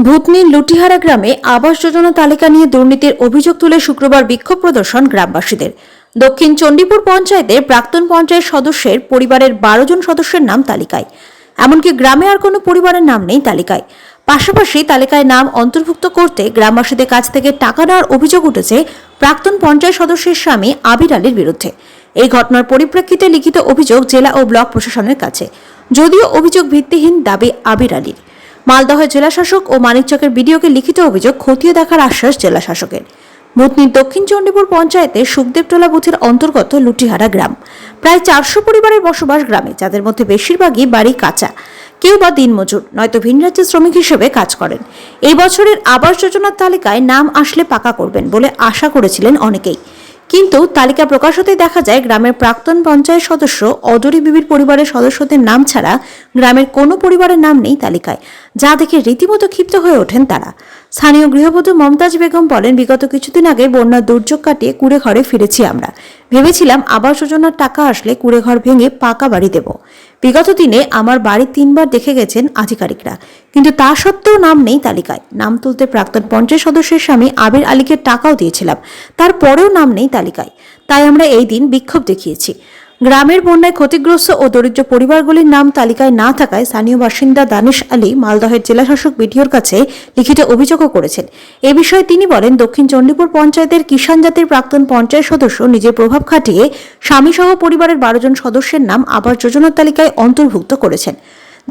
ভূতনির লুটিহারা গ্রামে আবাস যোজনা তালিকা নিয়ে দুর্নীতির অভিযোগ তুলে শুক্রবার বিক্ষোভ প্রদর্শন গ্রামবাসীদের। দক্ষিণ চণ্ডীপুর পঞ্চায়েতের প্রাক্তন পঞ্চায়েত সদস্যের পরিবারের 12 জন সদস্যের নাম তালিকায়, এমনকি গ্রামে আর কোনো পরিবারের নাম নেই তালিকায়। পাশাপাশি তালিকায় নাম অন্তর্ভুক্ত করতে গ্রামবাসীদের কাছ থেকে টাকা নেওয়ার অভিযোগ উঠেছে প্রাক্তন পঞ্চায়েত সদস্যের স্বামী আবির আলীর বিরুদ্ধে। এই ঘটনার পরিপ্রেক্ষিতে লিখিত অভিযোগ জেলা ও ব্লক প্রশাসনের কাছে, যদিও অভিযোগ ভিত্তিহীন দাবি আবির আলীর। মালদহের জেলা শাসক ও মানিকচকের বিডিওকে লিখিত অভিযোগ খতিয়ে দেখার আশ্বাস জেলা শাসকের। ভূতনির দক্ষিণ চণ্ডীপুর পঞ্চায়েতের সুখদেবটোলা বুথের অন্তর্গত লুটিহারা গ্রাম। প্রায় 400 পরিবারের বসবাস গ্রামে, যাদের মধ্যে বেশিরভাগই বাড়ি কাঁচা, কেউ বা দিনমজুর নয়তো ভিন রাজ্যের শ্রমিক হিসেবে কাজ করেন। এই বছরের আবাস যোজনার তালিকায় নাম আসলে পাকা করবেন বলে আশা করেছিলেন অনেকেই, কিন্তু তালিকা প্রকাশ হতেই দেখা যায় গ্রামের প্রাক্তন পঞ্চায়েত সদস্য অদরি বিবির পরিবারের সদস্যদের নাম ছাড়া গ্রামের কোনো পরিবারের নাম নেই তালিকায়, যা দেখে রীতিমতো ক্ষিপ্ত হয়ে ওঠেন তারা। স্থানীয় গৃহবধূ মমতাজ বেগম বলেন, বিগত কিছুদিন আগে বন্যার দুর্যোগ কাটিয়ে কুড়ে ঘরে ফিরেছি আমরা। ভেবেছিলাম আবাস যোজনার টাকা আসলে কুড়ে ঘর ভেঙে পাকা বাড়ি দেব। বিগত দিনে আমার বাড়ি 3 বার দেখে গেছেন আধিকারিকরা, কিন্তু তা সত্ত্বেও নাম নেই তালিকায়। নাম তুলতে প্রাক্তন পঞ্চায়েত সদস্যের স্বামী আবির আলীকে টাকাও দিয়েছিলাম, তারপরেও নাম নেই তালিকায়। তাই আমরা এই দিন বিক্ষোভ দেখিয়েছি। গ্রামের বন্যায় ক্ষতিগ্রস্ত ও দরিদ্র পরিবারগুলির নাম তালিকায় না থাকায় স্থানীয় বাসিন্দা দানিশ আলী মালদহের জেলা শাসক বিডিওর কাছে লিখিত অভিযোগও করেছেন। এ বিষয়ে তিনি বলেন, দক্ষিণ চণ্ডীপুর পঞ্চায়েতের কিষাণ জাতির প্রাক্তন পঞ্চায়েত সদস্য নিজের প্রভাব খাটিয়ে স্বামী সহ পরিবারের 12 জন সদস্যের নাম আবাস যোজনার তালিকায় অন্তর্ভুক্ত করেছেন,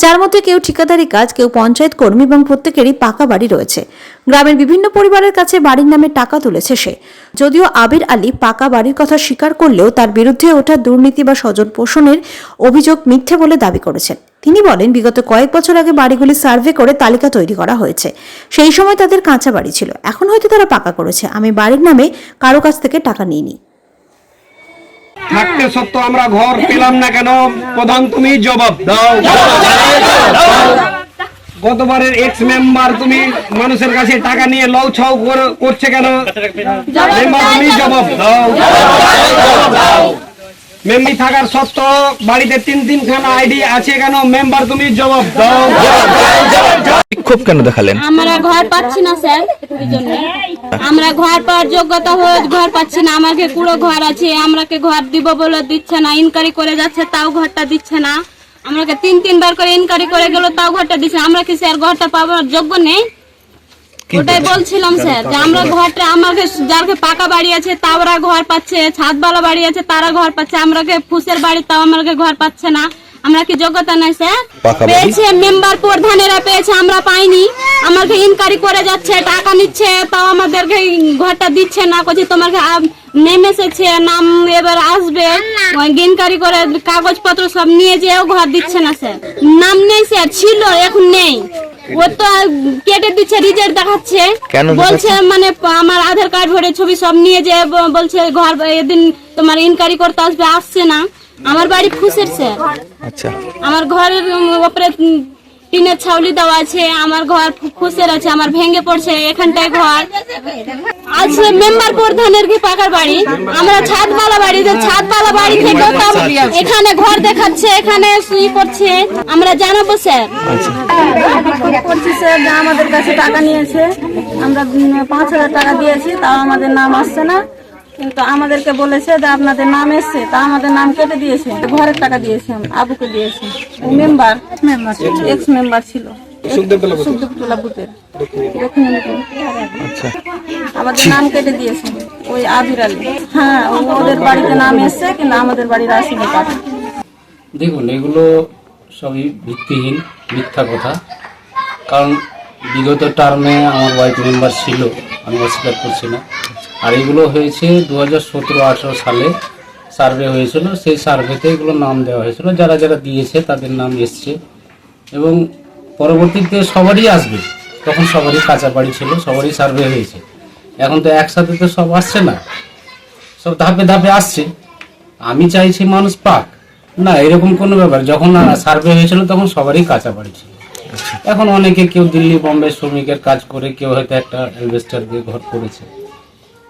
যার মধ্যে কেউ ঠিকাদারি কাজ, কেউ পঞ্চায়েত কর্মী এবং প্রত্যেকেরই পাকা বাড়ি রয়েছে। গ্রামের বিভিন্ন পরিবারের কাছে বাড়ির নামে টাকা তুলেছে সে। যদিও আবির আলী পাকা বাড়ির কথা স্বীকার করলেও তার বিরুদ্ধে ওঠা দুর্নীতি বা স্বজন পোষণের অভিযোগ মিথ্যে বলে দাবি করেছেন। তিনি বলেন, বিগত কয়েক বছর আগে বাড়িগুলি সার্ভে করে তালিকা তৈরি করা হয়েছে। সেই সময় তাদের কাঁচা বাড়ি ছিল, এখন হয়তো তারা পাকা করেছে। আমি বাড়ির নামে কারো কাছ থেকে টাকা নিইনি। থাকতে সত্ত্বেও আমরা ঘর পেলাম না কেন? প্রধান তুমি জবাব দাও। গতবারের এক্স মেম্বার তুমি মানুষের কাছে টাকা নিয়ে লউ ছাউ করছে কেন? মেম্বার তুমি জবাব দাও। মেম্বি থাকার সত্ত্বেও বাড়িতে 3 খানা আইডি আছে কেন? মেম্বার তুমি জবাব দাও। বিক্ষোভ কেন দেখালেন? আমরা ঘর পাচ্ছি না স্যার, আমরা ঘর পাওয়ার যোগ্যতা হয়ে ঘর পাচ্ছি না। আমাকে পুরো ঘর আছে, আমরাকে ঘর দিব বলে দিচ্ছে না। ইনকোয়ারি করে যাচ্ছে, তাও ঘরটা দিচ্ছে না। আমাকে 3 বার করে ইনকোয়ারি করে গেল, তাও ঘরটা দিচ্ছে। আমরা কি স্যার ঘরটা পাওয়ার যোগ্য নেই? ওটাই বলছিলাম স্যার, যে আমরা ঘরটা, আমাকে যাকে পাকা বাড়ি আছে তারা ঘর পাচ্ছে, ছাদবালা বাড়ি আছে তারা ঘর পাচ্ছে, আমরাকে ফুসের বাড়ি তাও আমাকে ঘর পাচ্ছে না। আমরা কি যোগ্যতা নাই স্যার? পেয়েছে মেম্বার প্রধানেরা পেয়েছে, আমরা পাইনি। আমাকে ইনকোয়ারি করে যাচ্ছে, টাকা নিচ্ছে, তাও আমাদেরকে ঘরটা দিচ্ছে না। বলছে তোমাকে নেম এসেছে, নাম এবার আসবে, ইনকোয়ারি করে কাগজপত্র সব নিয়ে যেও ঘর দিচ্ছে না স্যার। নাম নেই স্যার, ছিল এখন নেই। ও তো কেটে দিচ্ছে, রিজেক্ট দেখাচ্ছে, বলছে মানে আমার আধার কার্ড ভরে ছবি সব নিয়ে যে বলছে ঘর এদিন তোমার ইনকোয়ারি করতে আসবে, আসছে না। আমার বাড়ি ফুসের স্যার। আচ্ছা, আমার ঘরের উপরে টিনের ছাউনি দেওয়া আছে, আমার ঘর ফুসের আছে, আমার ভেঙে পড়ছে এখানটায় ঘর আছে। মেম্বার প্রধানের কি পাকার বাড়ি, আমরা ছাদবালা বাড়ি, ছাদবালা বাড়ি থেকে এখানে ঘর দেখাচ্ছে, এখানে সুই করছে। আমরা জানাবো স্যার। করছি স্যার, যে আমাদের কাছে টাকা নিয়েছে, আমরা 5000 টাকা দিয়েছি, তাও আমাদের নাম আসছে না। কিন্তু আমাদেরকে বলেছে যে আপনাদের নাম এসছে, তা আমাদের নাম কেটে দিয়েছে। ঘরের টাকা দিয়েছে, আবুকে দিয়েছে। মেম্বার এক্স মেম্বার ছিল সুখদেবটোলা বুথের। আমাদের নাম কেটে দিয়েছে ওই আবির আলী। হ্যাঁ, ওদের বাড়িতে নাম এসছে, কিন্তু আমাদের বাড়ির আসেনি টাকা। দেখুন, এগুলো সবই ভিত্তিহীন মিথ্যা কথা। কারণ বিগত টার্মে আমার ওয়াইফ মেম্বার ছিল, আমি অস্বীকার করছি না। আর এগুলো হয়েছে 2017-18 সালে সার্ভে হয়েছিল, সেই সার্ভেতে এগুলো নাম দেওয়া হয়েছিল। যারা যারা দিয়েছে তাদের নাম এসছে এবং পরবর্তীতে সবারই আসবে। তখন সবারই কাঁচা বাড়ি ছিল, সবারই সার্ভে হয়েছে। এখন তো একসাথে তো সব আসছে না, সব ধাপে ধাপে আসছে। আমি চাইছি মানুষ পাক না, এরকম কোনো ব্যাপার। যখন সার্ভে হয়েছিল তখন সবারই কাঁচা বাড়ি ছিল। এখন অনেকে, কেউ দিল্লি বোম্বে শ্রমিকের কাজ করে, কেউ হয়তো একটা অ্যালবেস্টার দিয়ে ঘর করেছে।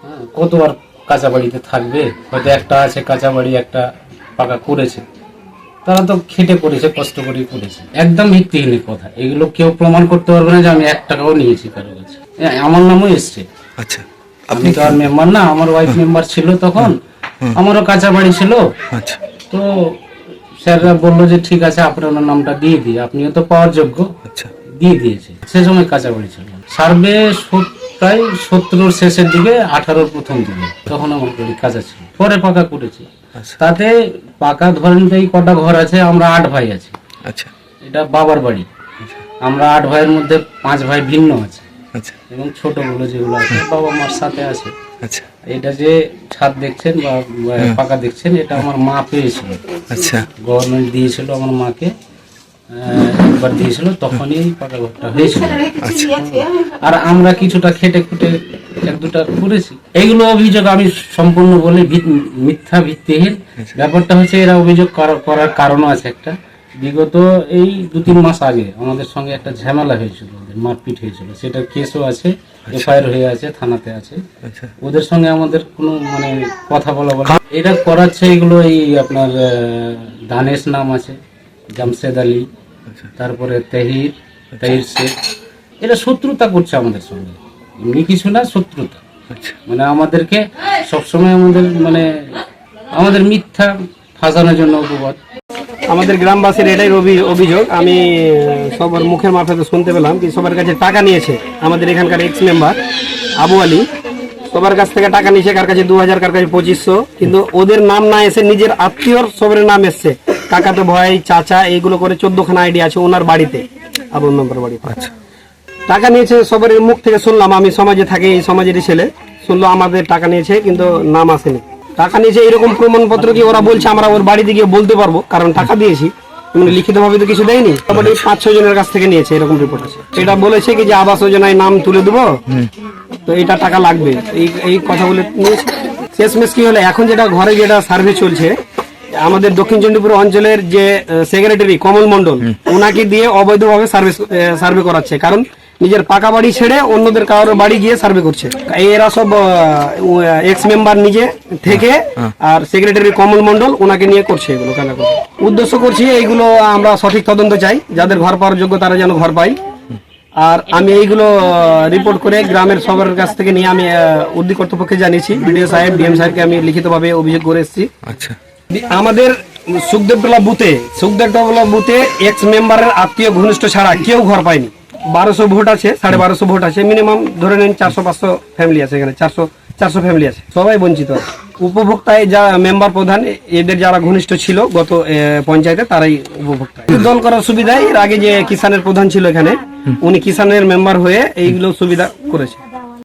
হ্যাঁ, কত আর কাঁচা বাড়িতে থাকবে? হয়তো একটা আছে কাঁচা বাড়ি, একটা পাকা করেছে। তো তারা তো খেটে করেছে, কষ্ট করে করেছে। একদম ভিত্তিহীন কথা, এগুলো কেউ প্রমাণ করতে পারবে না যে আমি 1 টাকাও নিয়েছি কারো কাছে। আমার নামও এসছে। আচ্ছা, আপনি তো আর মেম্বার না, আমার ওয়াইফ মেম্বার ছিল তখন, আমারও কাঁচা বাড়ি ছিল। আচ্ছা, তো স্যাররা বললো যে ঠিক আছে আপনার নামটা দিয়ে দিই, আপনিও তো পাওয়ার যোগ্য, আচ্ছা, দিয়ে দিয়েছে। সে সময় কাঁচা বাড়ি ছিল, সার্ভে প্রায় 70-র শেষের দিকে, 18-র প্রথম দিকে, তখন আমার বাড়ি কাঁচা ছিল, পরে পাকা করেছি। আচ্ছা, তাতে পাকা ধরেন এই কটা ঘর আছে, আমরা 8 ভাই আছি। আচ্ছা, এটা বাবার বাড়ি, আমরা 8 ভাইয়ের মধ্যে 5 ভাই ভিন্ন আছে, আচ্ছা, এবং ছোটগুলো যেগুলো আছে বাবা মার সাথে আছে। আচ্ছা, এটা যে ছাদ দেখছেন বা পাকা দেখছেন, এটা আমার মা পেয়েছিল, আচ্ছা, গভর্নমেন্ট দিয়েছিল আমার মাকে, একবার দিয়েছিল, তখনই এই পাকা ঘরটা হয়েছিল। আর আমরা কিছুটা খেটে খুটে 1-2টা করেছি। এইগুলো অভিযোগ আমি সম্পূর্ণ বলি মিথ্যা, ভিত্তিহীন। ব্যাপারটা হচ্ছে এরা অভিযোগ করার কারণও আছে একটা। বিগত এই 2-3 মাস আগে আমাদের সঙ্গে একটা ঝামেলা হয়েছিল, ওদের মারপিট হয়েছিল, সেটা কেসও আছে, এফআইআর হয়ে আছে, থানাতে আছে। আচ্ছা, ওদের সঙ্গে আমাদের কোনো মানে কথা বলা এটা করাচ্ছে। এগুলো এই আপনার দানেশ নাম আছে, জামশেদ আলী, তারপরে তাহির শেখ, এরা শত্রুতা করছে আমাদের সঙ্গে, এমনি কিছু না, শত্রুতা। আচ্ছা, মানে আমাদেরকে সবসময় আমাদের মিথ্যা ফাঁসানোর জন্য উপবাদ। আমাদের গ্রামবাসীর এটাই অভিযোগ। আমি সবার মুখের মারফতে শুনতে পেলাম কি সবার কাছে টাকা নিয়েছে। আমাদের এখানকার এক্স মেম্বার আবু আলী সবার কাছ থেকে টাকা নিয়েছে, কার কাছে 2000, কার কাছে 2500, কিন্তু ওদের নাম না এসে নিজের আত্মীয়র সবের নাম এসছে। কাকাতো ভাই, চাচা, এইগুলো করে 14খানা আইডি আছে ওনার বাড়িতে, আবু মেম্বার বাড়ি। আচ্ছা, টাকা নিয়েছে সবার মুখ থেকে শুনলাম। আমি সমাজে থাকি, এই সমাজেরই ছেলে, শুনলো আমাদের টাকা নিয়েছে কিন্তু নাম আসেনি। টাকা নিয়েছে এরকম প্রমাণপত্র কি ওরা বলছে, আমরা ওর বাড়িতে গিয়ে বলতে পারবো, কারণ টাকা দিয়েছি, লিখিত ভাবে তো কিছু দেয়নি। মোটামুটি 5-6 জনের কাছ থেকে নিয়েছে, এরকম রিপোর্ট আছে। এটা বলেছে কি যে আবাস যোজনায় নাম তুলে দেবো, তো এটা টাকা লাগবে, এই কথা বলে নিয়েছে। শেষমেশ কি হলো, এখন যেটা ঘরে যেটা সার্ভে চলছে, আমাদের দক্ষিণ চণ্ডীপুর অঞ্চলের যে সেক্রেটারি কমল মন্ডল, ওনাকে দিয়ে অবৈধভাবে সার্ভে করাচ্ছে। কারণ নিজের পাকা বাড়ি ছেড়ে অন্যদের কারোর বাড়ি গিয়ে সার্ভে করছে। এরা সব এক্স মেম্বার নিজে থেকে, আর সেক্রেটারি কমল মন্ডল ওনাকে নিয়ে করছে এগুলো। কেন উদ্দেশ্য করছি, এইগুলো আমরা সঠিক তদন্ত চাই, যাদের ঘর পাওয়ার যোগ্য তারা যেন ঘর পায়। আর আমি এইগুলো রিপোর্ট করে গ্রামের সবার কাছ থেকে নিয়ে আমি উদ্যোগ কর্তৃপক্ষে জানিয়েছি, বিডিও সাহেব, ডিএম সাহেবকে আমি লিখিতভাবে অভিযোগ করে এসেছি। আচ্ছা, আমাদের সুখদেবতলা বুথে এক্স মেম্বারের আত্মীয় ঘনিষ্ঠ ছাড়া কেউ ঘর পায়নি। 1200 ভোট আছে, 1250 ভোট আছে, মিনিমাম ধরে নেন 400-500 ফ্যামিলি আছে এখানে, 400 ফ্যামিলি আছে, সবাই বঞ্চিত আছে। উপভোক্তায় যা মেম্বার প্রধান, এদের যারা ঘনিষ্ঠ ছিল গত পঞ্চায়েতে, তারাই উপভোক্তা। দল করার সুবিধায় এর আগে যে কিষানের প্রধান ছিল এখানে, উনি কিষানের মেম্বার হয়ে এইগুলো সুবিধা করেছে।